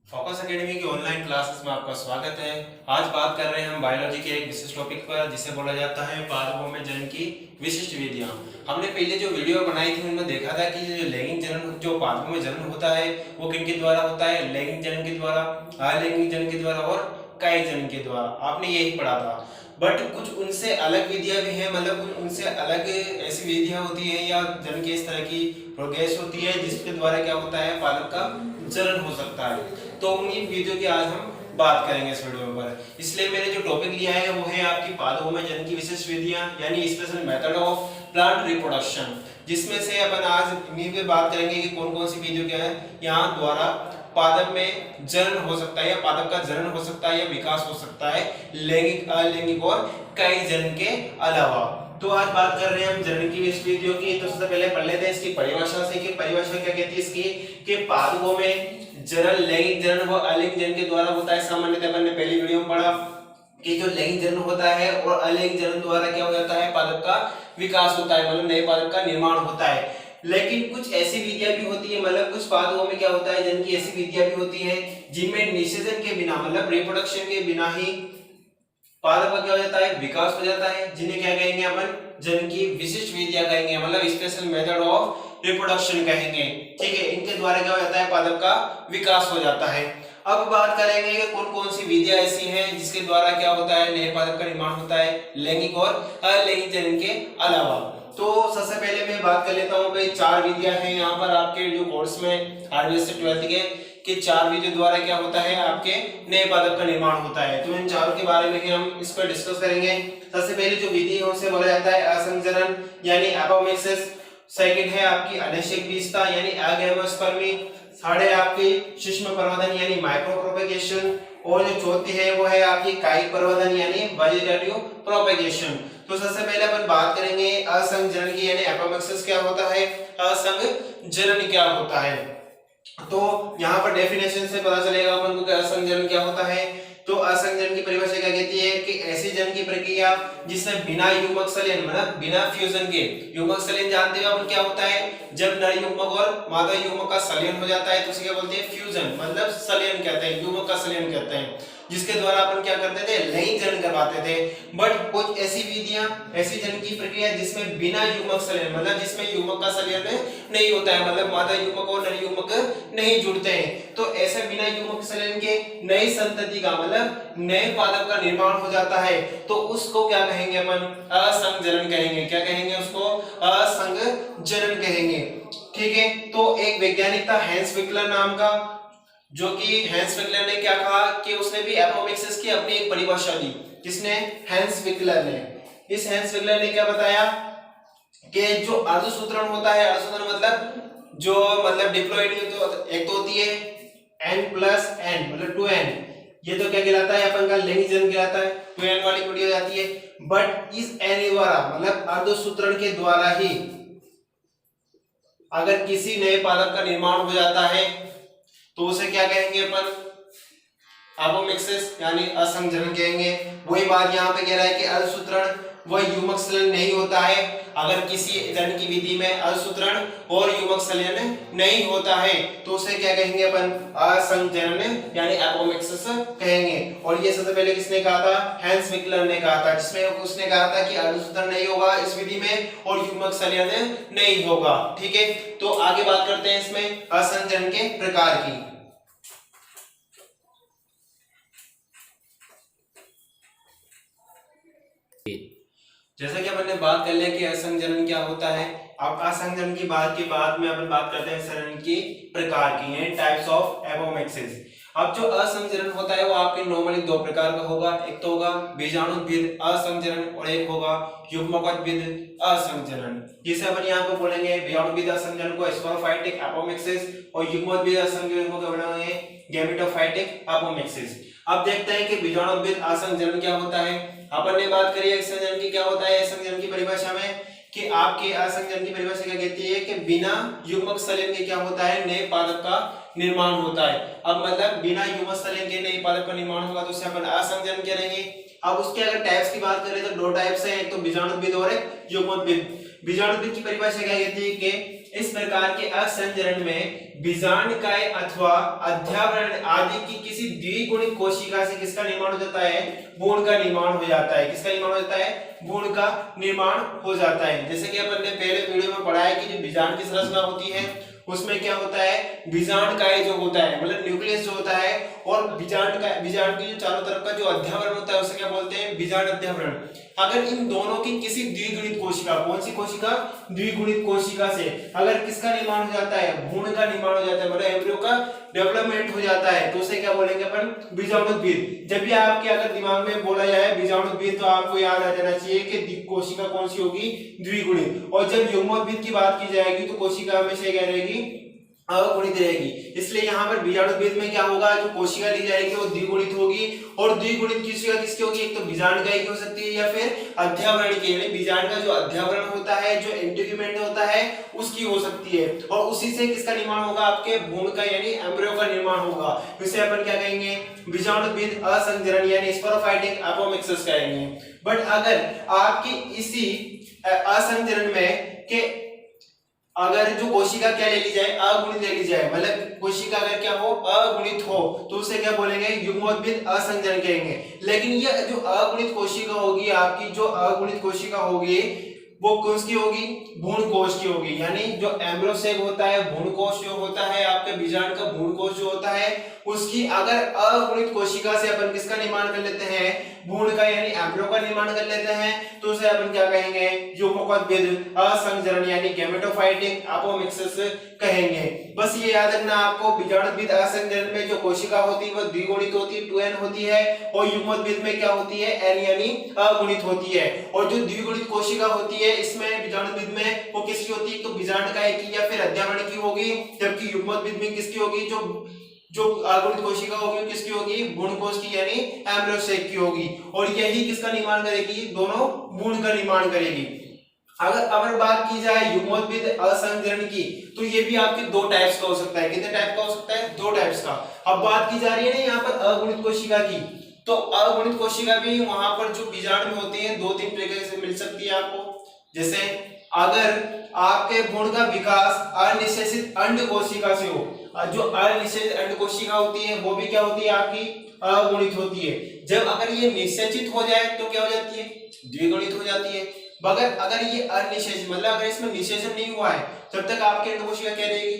Focus academy की online classes में आपका स्वागत है। आज बात कर रहे हैं हम बायोलॉजी के एक विशिष्ट टॉपिक पर जिसे बोला जाता है पादपों में जन्म की विशिष्ट विधियां। हमने पहले जो वीडियो बनाई थी उनमें देखा था कि जो लैंगिक जन्म जो पादपों में जन्म होता है वो किनके द्वारा होता है, लैंगिक जन्म के द्वारा, अलैंगिक जन्म के द्वारा और कायिक जन्म के द्वारा। आपने यही पढ़ा था। बट कुछ उनसे अलग विधियां भी हैं, मतलब कुछ उनसे अलग ऐसी विधियां होती हैं या जन्म की इस तरह की प्रोग्रेस होती है जिसके द्वारा क्या होता है, पादप का जनन हो सकता है। तो उन्हीं वीडियो की आज हम बात करेंगे इस वीडियो पर। इसलिए मैंने जो टॉपिक लिया है वो है आपकी पादपों में जन्म की विशिष्ट विधियां यानी special method of plant reproduction, जिसमें से अपन आज इन्हीं पे बात करेंगे कि कौन कौन सी विधियों क्या है यहाँ द्वारा पादप में जन्म हो सकता है या पादप का जनन हो सकता है या विकास हो सकता है लैंगिक, अलैंगिक और कायिक जन्म के अलावा। तो आज बात कर रहे हैं हम जनन की विशिष्ट विधियों की। तो सबसे पहले पढ़ लेते हैं इसकी परिभाषा से कि परिभाषा क्या कहती है इसकी, कि पादपों में जनन लैंगिक जनन व अलैंगिक जनन के द्वारा होता है। सामान्यतः अपन ने पहली वीडियो में पढ़ा कि जो लैंगिक जनन होता है और अलैंगिक जनन द्वारा क्या हो जाता है, पादप का विकास होता है, मतलब नए पादप का निर्माण होता है। लेकिन कुछ ऐसी विधियां भी होती है, मतलब कुछ पादपों में क्या होता है, जन की ऐसी विधियां भी होती है जिनमें निषेचन के बिना, मतलब रिप्रोडक्शन के बिना ही पादप का क्या हो जाता है, विकास हो जाता है, जिन्हें क्या कहेंगे अपन, जन की विशिष्ट विधियां कहेंगे, मतलब स्पेशल मेथड ऑफ रिप्रोडक्शन कहेंगे। ठीक है, इनके द्वारा क्या हो जाता है, पादप का विकास हो जाता है। अब बात करेंगे कि कौन कौन सी विधियां ऐसी हैं जिसके द्वारा क्या होता है, नए पादप का निर्माण होता है लैंगिक और अलैंगिक जनन के अलावा। तो सबसे पहले मैं बात कर लेता हूं भाई, चार विधियां हैं यहाँ पर आपके जो कोर्स में 8वीं से 12वीं के चार विधियों द्वारा क्या होता है, आपके नए पादप का निर्माण होता है। तो इन चारों के बारे में ही हम इस पर डिस्कस करेंगे। सबसे पहले जो विधि है उसे बोला जाता है असंजनन यानी एपोमिक्सिस। सेकंड है आपकी अनैच्छिक बीजता यानी अगैमोस्पर्मी। थर्ड है आपकी सूक्ष्म प्रवर्धन यानी माइक्रो प्रोपेगेशन। और जो चौथी है वो है आपकी कायिक प्रवर्धन यानी वेजिटेटिव प्रोपेगेशन। तो सबसे पहले अपन बात करेंगे असंजनन की यानी एपोमिक्सिस क्या होता है, असंजनन क्या होता है। तो यहाँ पर डेफिनेशन से पता चलेगा अपन को कि असंजनन क्या होता है। तो असंजनन की परिभाषा क्या कहती है कि ऐसी जन्म की प्रक्रिया जिसमें बिना युग्मक संलयन, मतलब बिना फ्यूजन के, युग्मक संलयन जानते हो अपन क्या होता है, जब नर युग्मक और मादा युग्मक का संलयन हो जाता है तो उसे क्या बोलते हैं, फ्यूजन, मतलब संलयन कहते हैं, युग्मक का संलयन कहते हैं, जिसके द्वारा अपन क्या करते थे, लैंगिक जनन करवाते थे। बट कुछ ऐसी विधियां, ऐसी जन्म की प्रक्रिया जिसमें बिना युग्मक संलयन, मतलब जिसमें युग्मक का संलयन नहीं होता है, मतलब मादा युग्मक और नर युग्मक नहीं जुड़ते हैं, तो ऐसे बिना युग्मक संलयन के नई संतति का, मतलब नए पादप का निर्माण हो जाता है, तो उसको क्या कहेंगे अपन, असंजनन कहेंगे। क्या कहेंगे उसको, असंजनन कहेंगे। ठीक है, तो एक वैज्ञानिक था हैंस विकलर नाम का, जो कि हैंस विकलर ने क्या कहा कि उसने भी एपोमिक्सिस की अपनी एक परिभाषा दी। किसने, हैंस विकलर ने। इस हैंस विकलर ने क्या बताया कि जो अर्धसूत्रण होता है, अर्धसूत्रण मतलब जो, मतलब डिप्लॉइड, तो एक तो होती है n+n मतलब 2n, ये तो क्या कहलाता है अपन का लैंगिक जनन कहलाता है, 2n वाली पूरी हो जाती है। बट इस n द्वारा, मतलब अर्धसूत्रण के द्वारा ही अगर किसी नए पादप का निर्माण हो जाता है तो उसे क्या कहेंगे अपन, एपोमिक्सिस यानी असंजनन कहेंगे। वही बात यहाँ पे कह रहा है कि अर्धसूत्रण व युग्मक संलयन नहीं होता है। अगर किसी जनन की विधि में अर्धसूत्रण और युग्मक संलयन नहीं होता है तो उसे क्या कहेंगे अपन, असंजनन यानी एपोमिक्सिस कहेंगे। और ये सबसे पहले किसने कहा था, हैंस विकलर ने कहा था, जिसमें उसने कहा था कि अर्धसूत्रण नहीं होगा इस विधि में और युग्मक संलयन नहीं होगा। ठीक है, तो आगे बात करते हैं इसमें असंजनन के प्रकार की। जैसा कि अपन ने बात कर लिया कि असंजनन क्या होता है, अब असंजनन की बात के बाद में अपन बात करते हैं संजनन की प्रकार की है, टाइप्स ऑफ एपोमिक्सिस। अब जो असंजनन होता है वो आपके नॉर्मली दो प्रकार का होगा, एक तो होगा बीजाणुविद असंजनन और एक होगा युग्मकविद असंजनन। जिसे अपन यहाँ पे बोलेंगे बीजाणुविद असंजनन को स्पोरोफाइटिक एपोमिक्सिस और युग्मकविद असंजनन को क्या बोलेंगे, गैमेटोफाइटिक एपोमिक्सिस। अब देखते हैं कि बीजाणुविद असंजनन क्या होता है। अपन ने बात करी असंजनन की क्या होता है, असंजनन की परिभाषा में कि आपके असंजनन की परिभाषा क्या कहती है कि बिना युग्मक संलयन के क्या होता है, नए पादप का निर्माण होता है। अब मतलब बिना युग्मक संलयन के नए पादप का निर्माण होगा तो उसे अपन असंजनन करेंगे। अब उसके अगर टाइप्स की बात करें तो दो टाइप्स हैं, एक तो बीजाणुविद और एक युग्मकविद। बीजाणुविद की परिभाषा क्या कहती है कि इस प्रकार के असंचरण में बीजांडकाय अथवा अध्यावरण आदि की किसी द्विगुणित कोशिका से किसका निर्माण हो जाता है? भ्रूण का निर्माण हो जाता है। किसका निर्माण हो जाता है? भ्रूण का निर्माण हो जाता है। जैसे कि अपन ने पहले वीडियो में पढ़ा है कि जो बीजांड की संरचना होती है उसमें क्या होता है? बीजांडकाय जो होता है मतलब न्यूक्लियस जो होता है, और बीजांड की जो चारों तरफ का जो अध्यावरण होता है उसे क्या बोलते हैं? बीजांड अध्यावरण। अगर इन दोनों की किसी द्विगुणित कोशिका, कौन सी कोशिका? द्विगुणित कोशिका से अगर किसका निर्माण हो जाता है? भ्रूण का निर्माण हो जाता है, मतलब एम्ब्रियो का डेवलपमेंट हो जाता है, तो उसे क्या बोलेंगे अपन? बीजाणुद्भिद। जब भी आपके अगर दिमाग में बोला जाए बीजाणुद्भिद तो आपको याद आ जाना चाहिए कि कोशिका कौन सी होगी? द्विगुणित। और जब युग्मोद्भिद की बात की जाएगी तो कोशिका हमेशा क्या रहेगी? अगुणित रहेगी। इसलिए यहाँ पर बीजाणुद्भिद में क्या होगा? जो कोशिका ली जाएगी वो द्विगुणित होगी। और द्विगुणित कोशिका किसकी होगी? एक तो बीजांडकाय की हो सकती है या फिर अध्यावरण की, यानी बीजांड का जो अध्यावरण होता है, जो इंटीग्यूमेंट होता है, उसकी हो सकती है। और उसी से किसका निर्माण होगा? आपके भ्रूण का यानी एम्ब्रियो का निर्माण होगा। इसे अपन क्या कहेंगे? बीजाणुद्भिद असंचरण यानी स्पोरोफाइटिक एपोमिक्सिस कहेंगे। बट अगर आपकी इसी असंचरण में के अगर जो कोशिका क्या ले ली जाए? अगुणित ले ली जाए, मतलब कोशिका अगर क्या हो? अगुणित हो, तो उसे क्या बोलेंगे? युग्मोद्भिद असंचरण कहेंगे। लेकिन ये जो अगुणित कोशिका होगी, आपकी जो अगुणित कोशिका होगी वो किसकी होगी? भ्रूण कोश की होगी। यानी जो एम्ब्रियो सेक होता है, भ्रूण कोश जो होता है, आपके बीजांड का भ्रूण कोश जो होता है, उसकी अगर अगुणित कोशिका से अपन किसका निर्माण कर लेते हैं? भ्रूण का यानी एम्ब्रियो का निर्माण कर लेते हैं, तो उसे अपन क्या कहेंगे? युग्मोद्भिद असंचरण यानी गैमेटोफाइटिक एपोमिक्सिस कहेंगे। बस ये याद रखना आपको, बीजाणुद्भिद असंचरण में जो कोशिका होती है वो द्विगुणित होती है, 2n होती है, और युग्मोद्भिद में क्या होती है? n यानी अगुणित होती है। और जो द्विगुणित कोशिका होती है इसमें बीजाणुद्भिद में वो किसकी होती है? तो बीजांडकाय की या फिर अध्यावरण की होगी, जबकि युग्मोद्भिद में किसकी होगी? जो अगुणित कोशिका होगी किसकी होगी? भ्रूण कोश की यानी एम्ब्रियो सेक की होगी। और यही किसका निर्माण करेगी? दोनों भ्रूण का निर्माण करेगी। अगर बात की जाए युग्मोद्भिद असंचरण की, तो ये भी आपके दो टाइप्स का हो सकता है। कितने टाइप का हो सकता है? दो टाइप्स का। अब बात की जा रही है ना यहाँ पर अगुणित कोशिका की, तो अगुणित कोशिका भी वहां पर जो बीजांड में होती है दो तीन तरीके से मिल सकती है आपको। जैसे अगर आपके भ्रूण का विकास अनिषेचित अंड कोशिका से हो, जो अनिषेचित अंड कोशिका होती है वो भी क्या होती है? आपकी अगुणित होती है। जब अगर ये निषेचित हो जाए तो क्या हो जाती है? द्विगुणित हो जाती है। मगर अगर ये अनिषेचित मतलब अगर इसमें निषेचन नहीं हुआ है तब तक आपकी अंड कोशिका क्या रहेगी?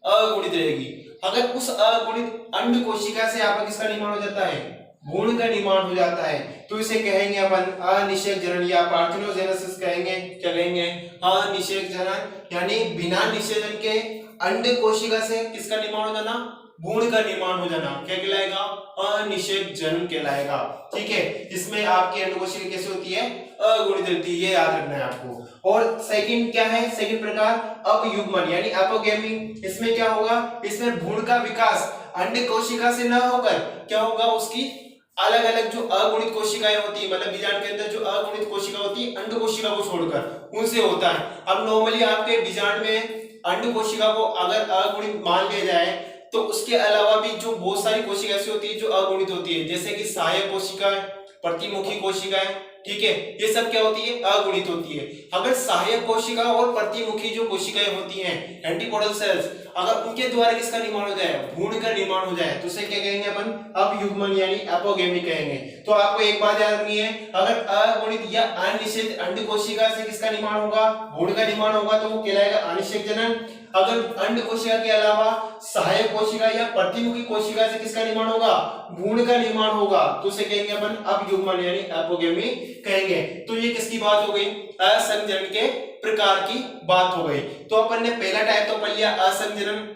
अगुणित रहेगी। अगर उस अगुणित अंड कोशिका से आपका किसका निर्माण हो जाता है? भ्रूण का निर्माण हो जाता है, तो इसे कहेंगे अपन अनिषेक जनन या पार्थेनोजेनेसिस कहेंगे। क्या कहेंगे? अनिषेक जनन यानी बिना निषेचन के अंड कोशिका से किसका निर्माण हो जाना? भ्रूण का निर्माण हो जाना। क्या कहलाएगा? अनिषेक जनन कहलाएगा। ठीक है, इसमें आपकी अंड कोशिका कैसे होती है? अगुणित रहती है, ये याद रखना है आपको। और सेकंड क्या है? सेकंड प्रकार अपयुग्मन यानी एपोगेमी। इसमें क्या होगा? इसमें भ्रूण का विकास अंड कोशिका से न होकर क्या होगा? उसकी अलग अलग जो अगुणित कोशिकाएं होती है, मतलब बीजांड के अंदर जो अगुणित कोशिका होती है अंड कोशिका को छोड़कर उनसे होता है। अब नॉर्मली आपके बीजांड में अंड कोशिका को अगर अगुणित मान लिया जाए तो उसके अलावा भी जो बहुत सारी कोशिका ऐसी होती है जो अगुणित होती है, जैसे कि सहायक कोशिकाएं, प्रतिमुखी कोशिकाएं, ठीक है, ये सब क्या होती है? अगुणित होती है। अगर सहायक कोशिका और प्रतिमुखी जो कोशिकाएं होती हैं, एंटीपोडल सेल्स, अगर उनके द्वारा किसका निर्माण हो जाए? भ्रूण का निर्माण हो जाए, तो उसे क्या कहेंगे अपन? अपयुग्मन यानी एपोगेमी कहेंगे। तो आपको एक बात याद रखनी है, अगर अगुणित या अनिषेचित अंड कोशिका से किसका निर्माण होगा? भ्रूण का निर्माण होगा, तो वो कहलाएगा अनिषेक जनन। अगर अंड कोशिका के अलावा सहायक कोशिका या प्रतिमुखी कोशिका से किसका निर्माण होगा? भ्रूण का निर्माण होगा, तो उसे कहेंगे अपन अपयुग्मन यानी एपोगेमी कहेंगे। तो ये किसकी बात हो गई? असंचरण के प्रकार की बात हो गई। तो अपन ने पहला टाइप तो पढ़ लिया असंचरण।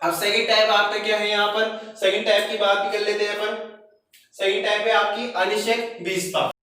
अब सेकंड टाइप आपका क्या है? यहाँ पर सेकंड टाइप की बात भी कर लेते हैं अपन। सेकंड टाइप है आपकी अनिषेक बीजता।